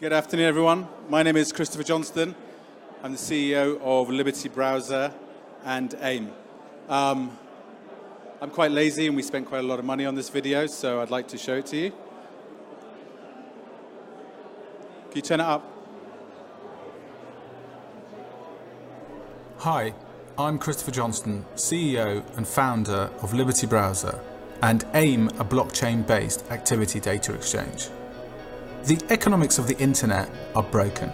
Good afternoon, everyone. My name is Christopher Johnston. I'm the CEO of Liberty Browser and AIM. I'm quite lazy and we spent quite a lot of money on this video, so I'd like to show it to you. Can you turn it up? Hi, I'm Christopher Johnston, CEO and founder of Liberty Browser and AIM, a blockchain-based activity data exchange. The economics of the internet are broken.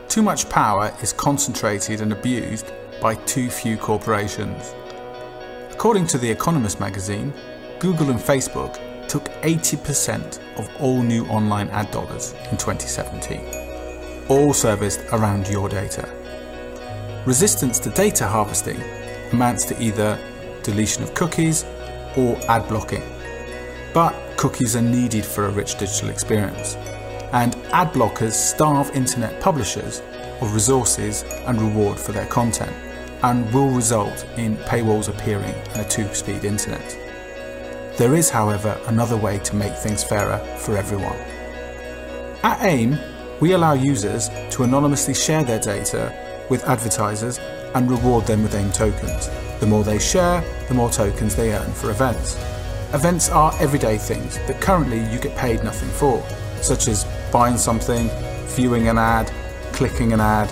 Too much power is concentrated and abused by too few corporations. According to The Economist magazine, Google and Facebook took 80% of all new online ad dollars in 2017, all serviced around your data. Resistance to data harvesting amounts to either deletion of cookies or ad blocking. But cookies are needed for a rich digital experience, and ad blockers starve internet publishers of resources and reward for their content, and will result in paywalls appearing in a two-speed internet. There is, however, another way to make things fairer for everyone. At AIM, we allow users to anonymously share their data with advertisers and reward them with AIM tokens. The more they share, the more tokens they earn for events. Events are everyday things that currently you get paid nothing for, such as buying something, viewing an ad, clicking an ad,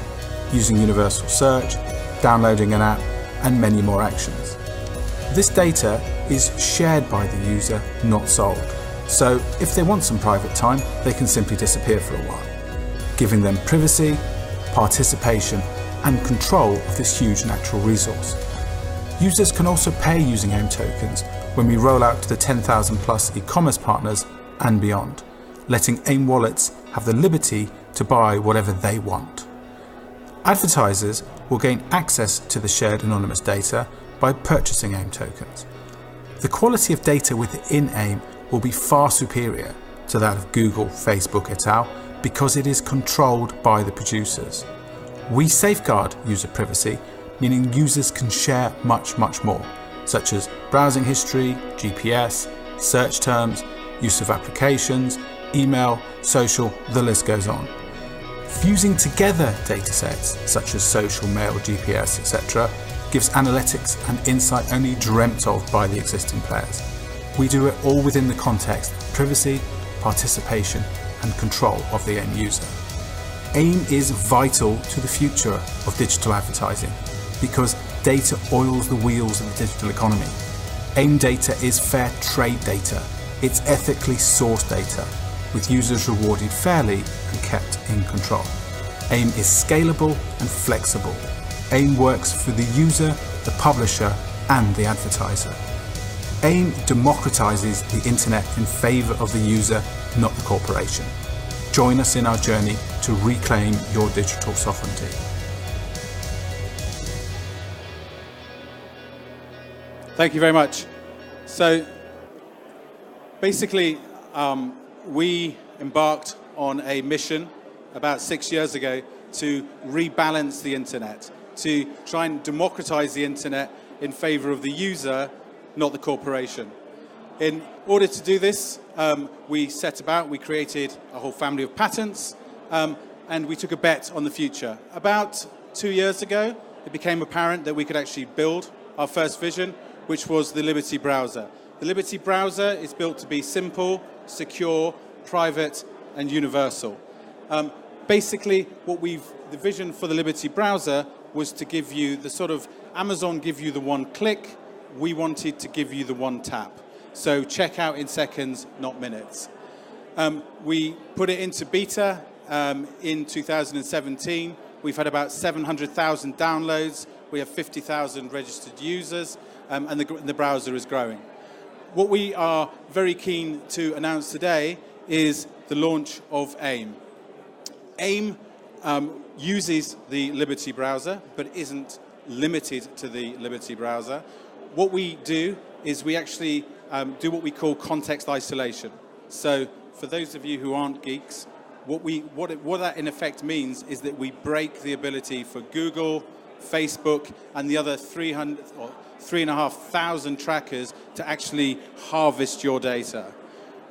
using universal search, downloading an app, and many more actions. This data is shared by the user, not sold. So if they want some private time, they can simply disappear for a while, giving them privacy, participation, and control of this huge natural resource. Users can also pay using AIM tokens when we roll out to the 10,000 plus e-commerce partners and beyond, letting AIM wallets have the liberty to buy whatever they want. Advertisers will gain access to the shared anonymous data by purchasing AIM tokens. The quality of data within AIM will be far superior to that of Google, Facebook, et al. Because it is controlled by the producers. We safeguard user privacy, meaning users can share much more, such as browsing history, GPS, search terms, use of applications, email, social, the list goes on. Fusing together datasets such as social, mail, GPS, etc. gives analytics and insight only dreamt of by the existing players. We do it all within the context of privacy, participation, and control of the end user. AIM is vital to the future of digital advertising because data oils the wheels of the digital economy. AIM data is fair trade data. It's ethically sourced data, with users rewarded fairly and kept in control. AIM is scalable and flexible. AIM works for the user, the publisher, and the advertiser. AIM democratizes the internet in favor of the user, not the corporation. Join us in our journey to reclaim your digital sovereignty. Thank you very much. So basically, we embarked on a mission about 6 years ago to rebalance the internet, to try and democratize the internet in favor of the user, not the corporation. In order to do this, we created a whole family of patents, and we took a bet on the future. About 2 years ago, it became apparent that we could actually build our first vision, which was the Liberty Browser. The Liberty Browser is built to be simple, secure, private, and universal. Basically, the vision for the Liberty Browser was to give you the sort of Amazon give you the one click, we wanted to give you the one tap. So check out in seconds, not minutes. We put it into beta in 2017. We've had about 700,000 downloads. We have 50,000 registered users, and the browser is growing. What we are very keen to announce today is the launch of AIM. AIM uses the Liberty Browser, but isn't limited to the Liberty Browser. What we do is we actually do what we call context isolation. So for those of you who aren't geeks, what that in effect means is that we break the ability for Google, Facebook, and the other 3,500 trackers to actually harvest your data.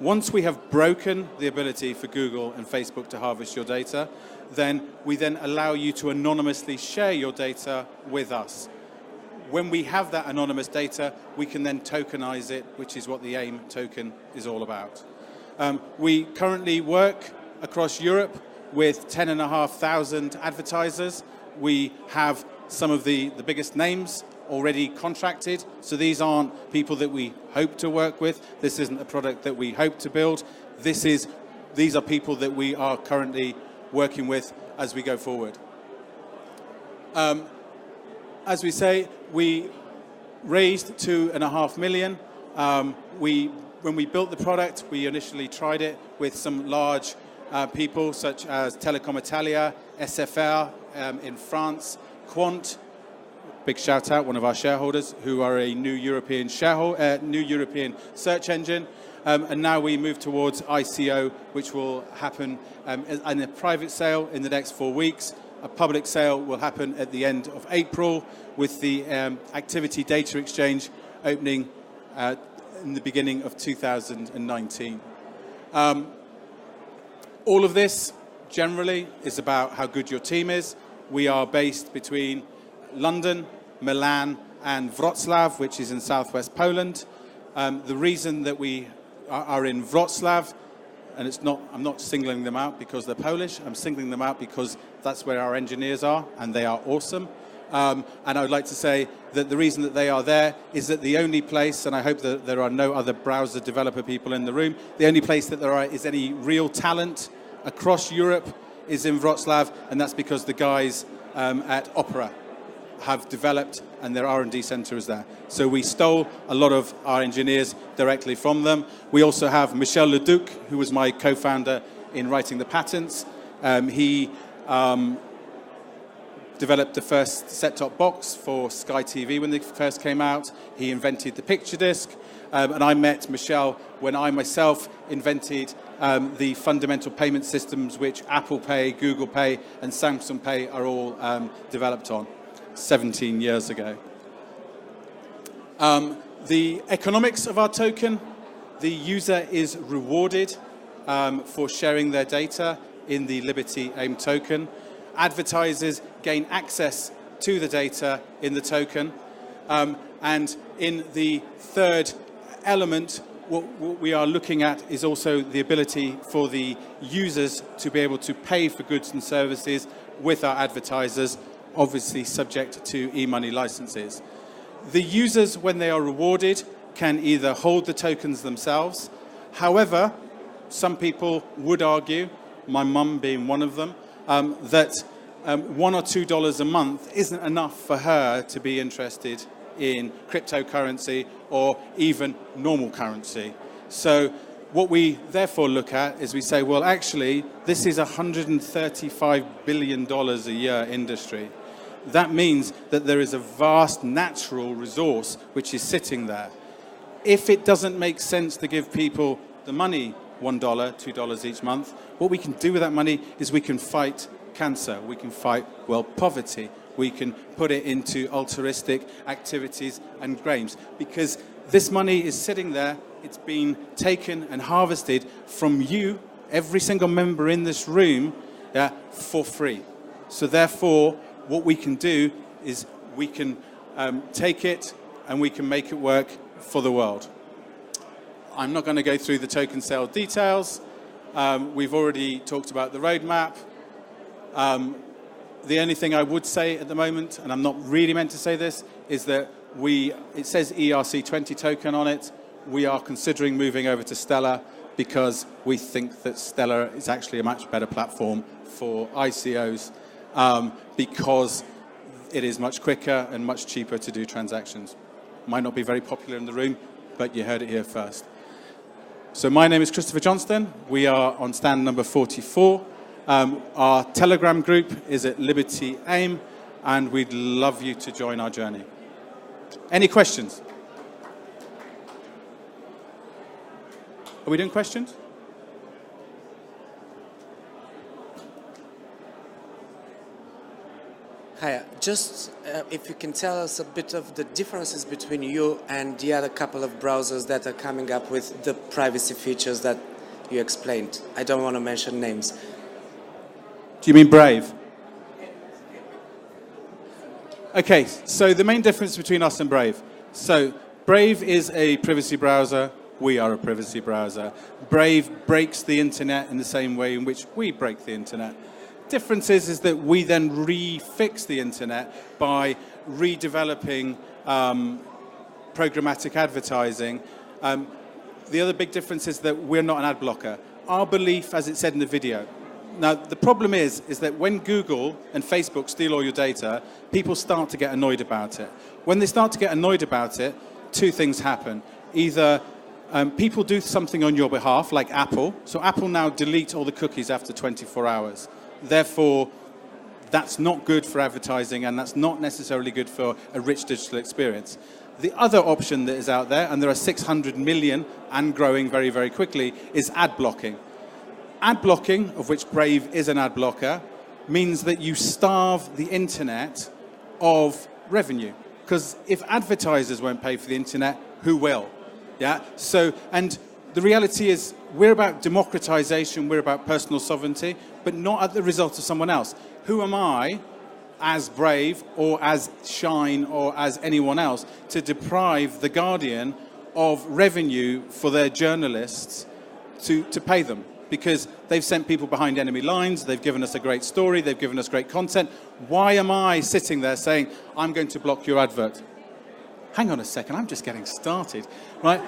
Once we have broken the ability for Google and Facebook to harvest your data, then we then allow you to anonymously share your data with us. When we have that anonymous data, we can then tokenize it, which is what the AIM token is all about. We currently work across Europe with 10,500 advertisers. We have some of the biggest names already contracted. So these aren't people that we hope to work with. This isn't a product that we hope to build. These are people that we are currently working with as we go forward. As we say, we raised $2.5 million. When we built the product, we initially tried it with some large people such as Telecom Italia, SFR in France, Quant, big shout out, one of our shareholders, who are a new European search engine. And now we move towards ICO, which will happen in a private sale in the next 4 weeks. A public sale will happen at the end of April, with the activity data exchange opening in the beginning of 2019. All of this generally is about how good your team is. We are based between London, Milan, and Wrocław, which is in southwest Poland. The reason that we are in Wrocław, and I'm not singling them out because they're Polish, I'm singling them out because that's where our engineers are, and they are awesome. And I would like to say that the reason that they are there is that the only place, and I hope that there are no other browser developer people in the room, the only place that there is any real talent across Europe is in Wrocław, and that's because the guys at Opera have developed, and their R&D center is there. So we stole a lot of our engineers directly from them. We also have Michel Leduc, who was my co-founder in writing the patents. He developed the first set-top box for Sky TV when they first came out. He invented the picture disc. And I met Michel when I myself invented the fundamental payment systems which Apple Pay, Google Pay, and Samsung Pay are all developed on 17 years ago. The economics of our token, the user is rewarded for sharing their data in the Liberty AIM token. Advertisers gain access to the data in the token. And in the third element, what we are looking at is also the ability for the users to be able to pay for goods and services with our advertisers, obviously subject to e-money licenses. The users, when they are rewarded, can either hold the tokens themselves. However, some people would argue, my mum being one of them, that $1 or $2 a month isn't enough for her to be interested in cryptocurrency or even normal currency. So what we therefore look at is we say, well, actually, this is $135 billion a year industry. That means that there is a vast natural resource which is sitting there. If it doesn't make sense to give people the money, $1, $2 each month, what we can do with that money is we can fight cancer, we can fight world poverty, we can put it into altruistic activities and games, because this money is sitting there, it's been taken and harvested from you, every single member in this room, for free. So therefore, what we can do is we can take it and we can make it work for the world. I'm not going to go through the token sale details. We've already talked about the roadmap. The only thing I would say at the moment, and I'm not really meant to say this, is that it says ERC20 token on it. We are considering moving over to Stellar because we think that Stellar is actually a much better platform for ICOs because it is much quicker and much cheaper to do transactions. Might not be very popular in the room, but you heard it here first. So my name is Christopher Johnston. We are on stand number 44. Our Telegram group is at Liberty AIM, and we'd love you to join our journey. Any questions? Are we doing questions? Hi, just if you can tell us a bit of the differences between you and the other couple of browsers that are coming up with the privacy features that you explained. I don't want to mention names. Do you mean Brave? Okay, so the main difference between us and Brave. So Brave is a privacy browser. We are a privacy browser. Brave breaks the internet in the same way in which we break the internet. Difference is that we then refix the internet by redeveloping programmatic advertising. The other big difference is that we're not an ad blocker. Our belief, as it said in the video. Now, the problem is that when Google and Facebook steal all your data, people start to get annoyed about it. When they start to get annoyed about it, two things happen. Either people do something on your behalf, like Apple. So Apple now delete all the cookies after 24 hours. Therefore, that's not good for advertising, and that's not necessarily good for a rich digital experience. The other option that is out there, and there are 600 million and growing very, very quickly, is ad blocking. Ad blocking, of which Brave is an ad blocker, means that you starve the internet of revenue. Because if advertisers won't pay for the internet, who will? Yeah. So, and the reality is, we're about democratization, we're about personal sovereignty, but not at the result of someone else. Who am I, as Brave or as Shine or as anyone else, to deprive The Guardian of revenue for their journalists to pay them? Because they've sent people behind enemy lines, they've given us a great story, they've given us great content. Why am I sitting there saying, I'm going to block your advert? Hang on a second, I'm just getting started, right?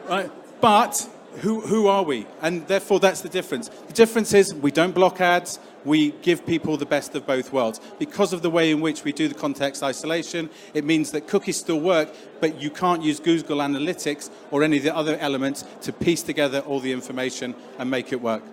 Right? But who are we? And therefore, that's the difference. The difference is we don't block ads, we give people the best of both worlds. Because of the way in which we do the context isolation, it means that cookies still work, but you can't use Google Analytics or any of the other elements to piece together all the information and make it work.